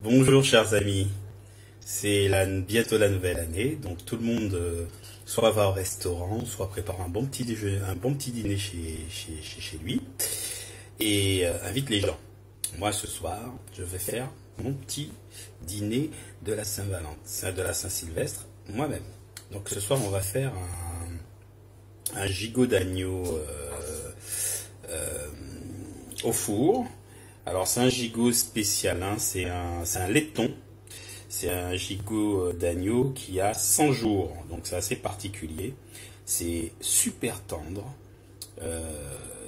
Bonjour chers amis, c'est bientôt la nouvelle année, donc tout le monde soit va au restaurant, soit prépare un bon petit dîner chez lui et invite les gens. Moi ce soir, je vais faire mon petit dîner de la Saint-Valentin, de la Saint-Sylvestre moi-même. Donc ce soir on va faire un gigot d'agneau au four. Alors c'est un gigot spécial, hein, c'est un laiton, c'est un gigot d'agneau qui a 100 jours, donc c'est assez particulier, c'est super tendre,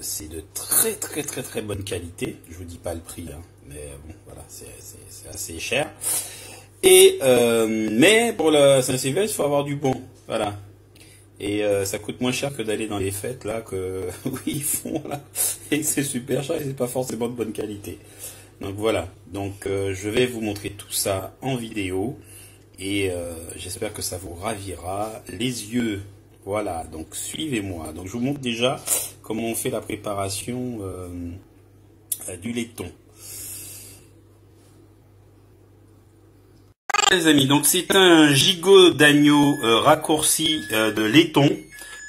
c'est de très bonne qualité, je vous dis pas le prix, hein, mais bon voilà, c'est assez cher, et mais pour la Saint-Sylvestre il faut avoir du bon, voilà. Et ça coûte moins cher que d'aller dans les fêtes là que oui ils font là et c'est super cher et c'est pas forcément de bonne qualité. Donc voilà, donc je vais vous montrer tout ça en vidéo et j'espère que ça vous ravira les yeux. Voilà, donc suivez-moi. Donc je vous montre déjà comment on fait la préparation du laiton. Les amis, donc c'est un gigot d'agneau raccourci de laiton.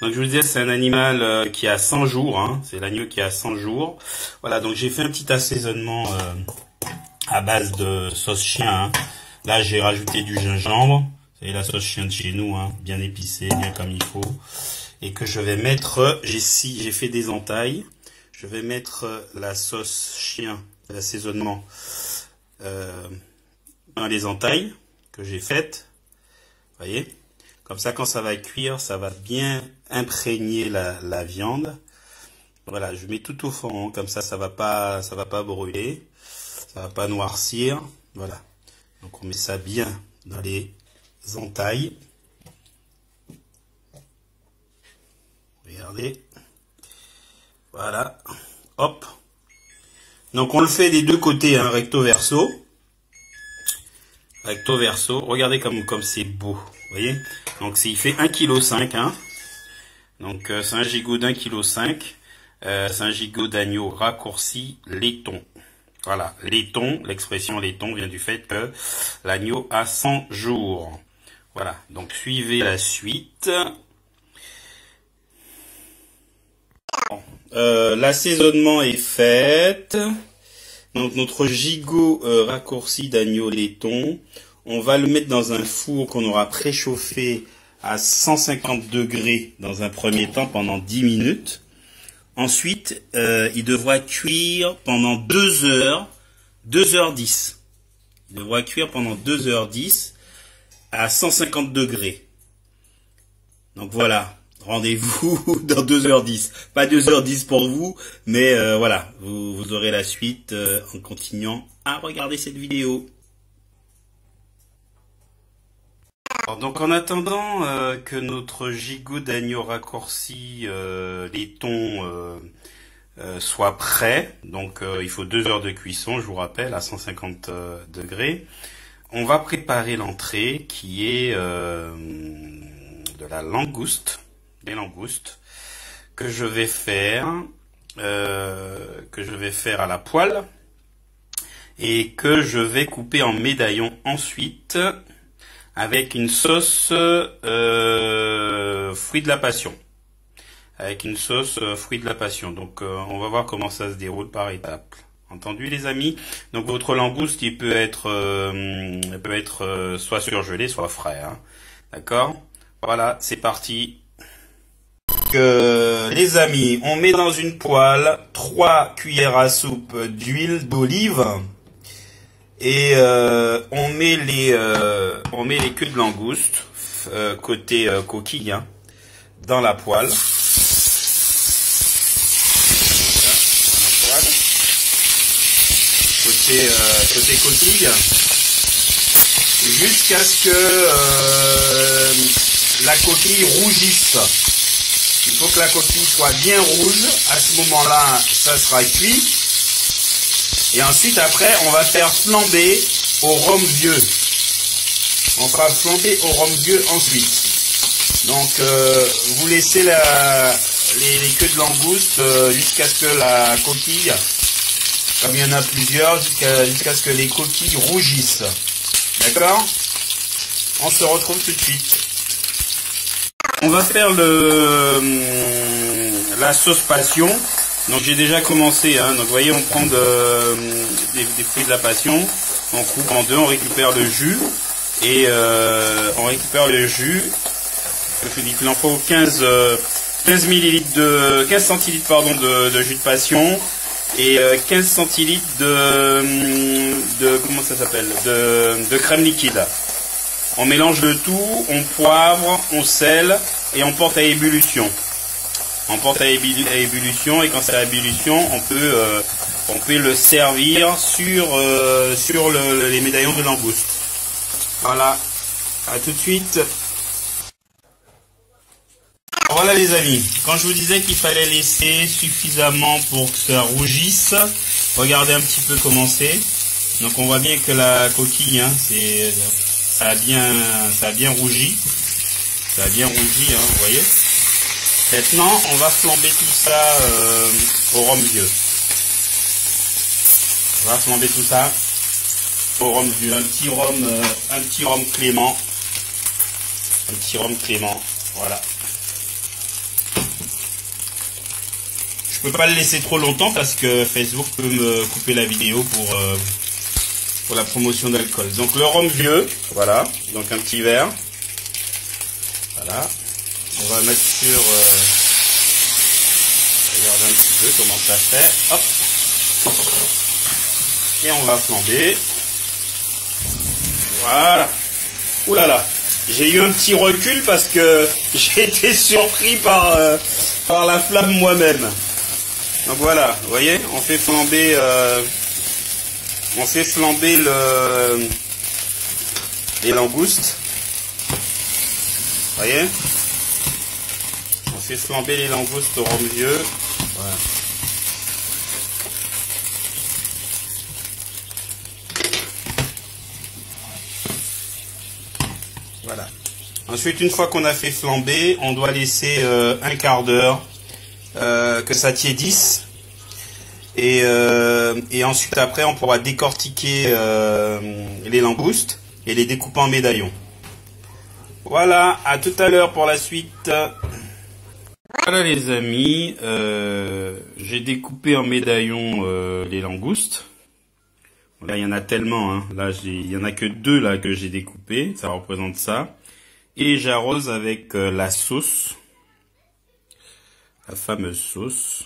Donc je vous disais, c'est un animal qui a 100 jours, hein. C'est l'agneau qui a 100 jours. Voilà, donc j'ai fait un petit assaisonnement à base de sauce chien, hein. Là j'ai rajouté du gingembre, c'est la sauce chien de chez nous, hein, bien épicée, bien comme il faut. Et que je vais mettre, j'ai fait des entailles. Je vais mettre la sauce chien, l'assaisonnement dans les entailles que j'ai faites, voyez, comme ça quand ça va cuire, ça va bien imprégner la viande. Voilà, je mets tout au fond, comme ça va pas brûler, ça va pas noircir. Voilà, donc on met ça bien dans les entailles. Regardez, voilà, hop. Donc on le fait des deux côtés, hein, recto verso. Recto verso, regardez comme c'est beau, vous voyez. Donc il fait 1,5 kg, hein. Donc c'est un gigot d'1,5 kg. C'est un gigot d'agneau raccourci laiton. Voilà, laiton, l'expression laiton vient du fait que l'agneau a 100 jours. Voilà, donc suivez la suite. Bon, l'assaisonnement est fait. Donc notre gigot raccourci d'agneau laiton, on va le mettre dans un four qu'on aura préchauffé à 150 degrés dans un premier temps pendant 10 minutes. Ensuite, il devra cuire pendant 2 heures, 2h10. Il devra cuire pendant 2h10 à 150 degrés. Donc voilà. Rendez-vous dans 2h10. Pas 2h10 pour vous, mais voilà, vous aurez la suite en continuant à regarder cette vidéo. Alors, donc en attendant que notre gigot d'agneau raccourci laiton soit prêt, donc il faut 2 heures de cuisson, je vous rappelle, à 150 degrés, on va préparer l'entrée qui est de la langouste. Des langoustes que je vais faire à la poêle et que je vais couper en médaillons ensuite avec une sauce fruits de la passion. Donc on va voir comment ça se déroule par étapes. Entendu les amis? Donc votre langouste il peut être soit surgelé soit frais, hein. D'accord? Voilà, c'est parti. Les amis, on met dans une poêle 3 cuillères à soupe d'huile d'olive et on met les queues de langouste côté coquille, hein, dans la poêle. Côté coquille, jusqu'à ce que la coquille rougisse. Il faut que la coquille soit bien rouge. À ce moment-là, ça sera cuit. Et ensuite, après, on va faire flamber au rhum vieux. On fera flamber au rhum vieux ensuite. Donc, vous laissez les queues de langouste jusqu'à ce que la coquille comme il y en a plusieurs, jusqu'à ce que les coquilles rougissent. D'accord? On se retrouve tout de suite. On va faire la sauce passion. Donc j'ai déjà commencé, hein. Donc vous voyez, on prend des fruits de la passion, on coupe en deux, on récupère le jus et on récupère le jus. Je dis qu'il en faut 15 centilitres pardon de jus de passion et 15 centilitres de comment ça s'appelle, de crème liquide. On mélange le tout, on poivre, on sel et on porte à ébullition. On porte à ébullition et quand c'est à ébullition, on peut le servir sur les médaillons de langouste. Voilà, à tout de suite. Voilà les amis, quand je vous disais qu'il fallait laisser suffisamment pour que ça rougisse, regardez un petit peu comment c'est. Donc on voit bien que la coquille, hein, ça a bien rougi. Ça a bien rougi, hein, vous voyez. Maintenant, on va flamber tout ça au rhum vieux. On va flamber tout ça au rhum vieux. Un petit rhum Clément. Un petit rhum Clément, voilà. Je peux pas le laisser trop longtemps parce que Facebook peut me couper la vidéo pour la promotion d'alcool. Donc le rhum vieux, voilà. Donc un petit verre. Voilà. On va mettre sur... regardez un petit peu comment ça fait. Hop. Et on va flamber. Voilà. Ouh là là. J'ai eu un petit recul parce que j'ai été surpris par la flamme moi-même. Donc voilà, vous voyez, on fait flamber les langoustes. Vous voyez? On fait flamber les langoustes au rhum vieux. Voilà. Voilà. Ensuite, une fois qu'on a fait flamber, on doit laisser un quart d'heure que ça tiédisse. Et ensuite, après, on pourra décortiquer les langoustes et les découper en médaillons. Voilà, à tout à l'heure pour la suite. Voilà les amis, j'ai découpé en médaillons les langoustes. Là, il y en a tellement, hein. Là, il y en a que 2 là que j'ai découpé, ça représente ça. Et j'arrose avec la sauce, la fameuse sauce,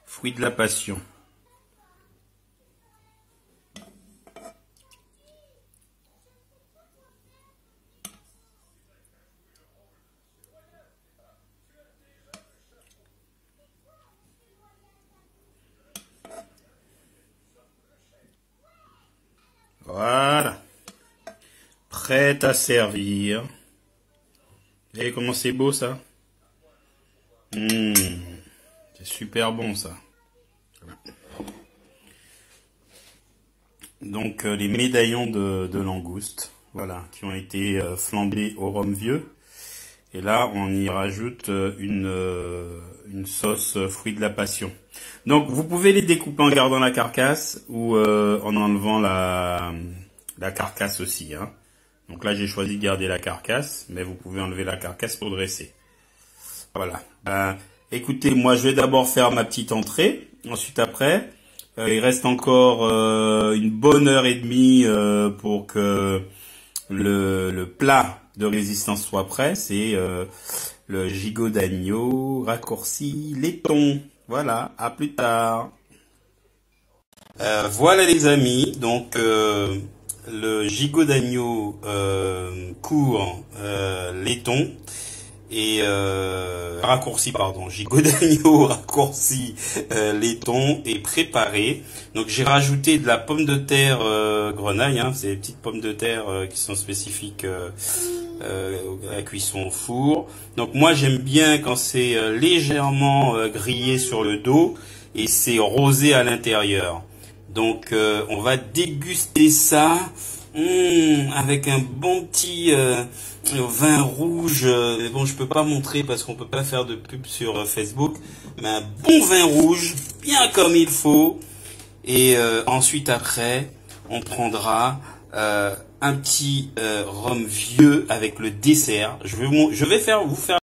fruit de la passion. Voilà, prête à servir. Vous voyez comment c'est beau ça? C'est super bon ça. Voilà. Donc les médaillons de langouste, voilà, qui ont été flambés au rhum vieux. Et là, on y rajoute une sauce fruit de la passion. Donc, vous pouvez les découper en gardant la carcasse ou en enlevant la carcasse aussi, hein. Donc là, j'ai choisi de garder la carcasse, mais vous pouvez enlever la carcasse pour dresser. Voilà. Écoutez, moi, je vais d'abord faire ma petite entrée. Ensuite, après, il reste encore une bonne heure et demie pour que le plat de résistance soit prêt. C'est le gigot d'agneau raccourci laiton. Voilà, à plus tard. Voilà les amis, donc le gigot d'agneau court laiton et raccourci, pardon, gigot d'agneau raccourci laiton est préparé. Donc j'ai rajouté de la pomme de terre grenaille, hein, c'est des petites pommes de terre qui sont spécifiques à la cuisson au four. Donc moi j'aime bien quand c'est légèrement grillé sur le dos et c'est rosé à l'intérieur. Donc on va déguster ça. Avec un bon petit vin rouge. Mais bon, je peux pas montrer parce qu'on peut pas faire de pub sur Facebook. Mais un bon vin rouge, bien comme il faut. Et ensuite après, on prendra un petit rhum vieux avec le dessert. Je vais vous faire